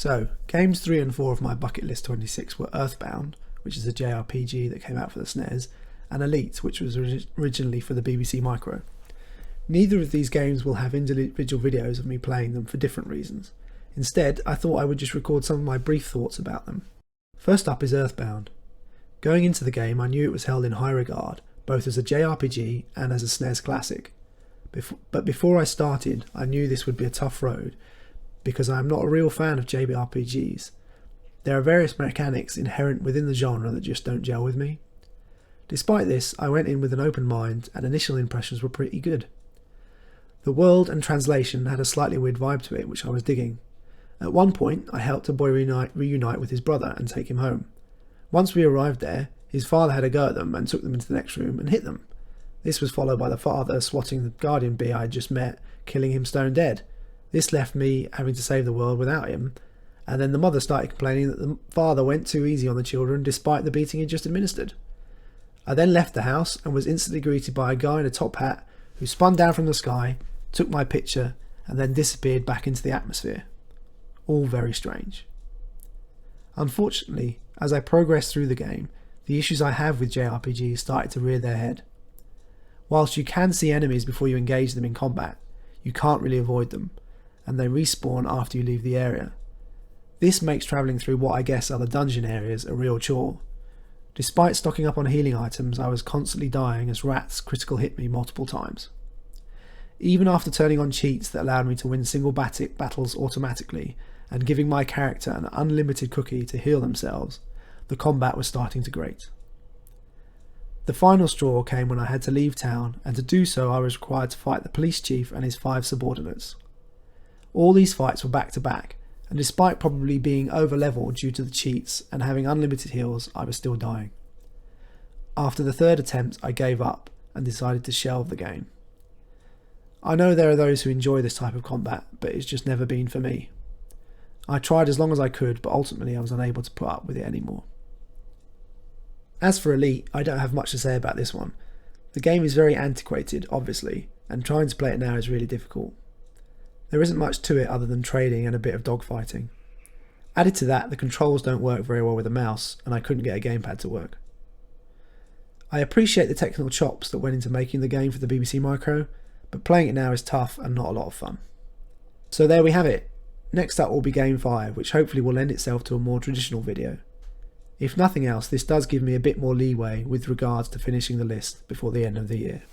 So, games 3 and 4 of my bucket list 26 were Earthbound, which is a JRPG that came out for the SNES, and Elite, which was originally for the BBC Micro. Neither of these games will have individual videos of me playing them for different reasons. Instead, I thought I would just record some of my brief thoughts about them. First up is Earthbound. Going into the game, I knew it was held in high regard, both as a JRPG and as a SNES classic. But before I started, I knew this would be a tough road, because I am not a real fan of JRPGs. There are various mechanics inherent within the genre that just don't gel with me. Despite this, I went in with an open mind and initial impressions were pretty good. The world and translation had a slightly weird vibe to it, which I was digging. At one point, I helped a boy reunite with his brother and take him home. Once we arrived there, his father had a go at them and took them into the next room and hit them. This was followed by the father swatting the guardian bee I had just met, killing him stone dead. This left me having to save the world without him, and then the mother started complaining that the father went too easy on the children despite the beating he'd just administered. I then left the house and was instantly greeted by a guy in a top hat who spun down from the sky, took my picture, and then disappeared back into the atmosphere. All very strange. Unfortunately, as I progressed through the game, the issues I have with JRPGs started to rear their head. Whilst you can see enemies before you engage them in combat, you can't really avoid them, and they respawn after you leave the area. This makes travelling through what I guess are the dungeon areas a real chore. Despite stocking up on healing items, I was constantly dying as rats critical hit me multiple times. Even after turning on cheats that allowed me to win single battles automatically and giving my character an unlimited cookie to heal themselves, the combat was starting to grate. The final straw came when I had to leave town, and to do so I was required to fight the police chief and his 5 subordinates. All these fights were back to back, and despite probably being over-leveled due to the cheats and having unlimited heals, I was still dying. After the 3rd attempt, I gave up and decided to shelve the game. I know there are those who enjoy this type of combat, but it's just never been for me. I tried as long as I could, but ultimately I was unable to put up with it anymore. As for Elite, I don't have much to say about this one. The game is very antiquated, obviously, and trying to play it now is really difficult. There isn't much to it other than trading and a bit of dogfighting. Added to that, the controls don't work very well with a mouse, and I couldn't get a gamepad to work. I appreciate the technical chops that went into making the game for the BBC Micro, but playing it now is tough and not a lot of fun. So there we have it. Next up will be Game 5, which hopefully will lend itself to a more traditional video. If nothing else, this does give me a bit more leeway with regards to finishing the list before the end of the year.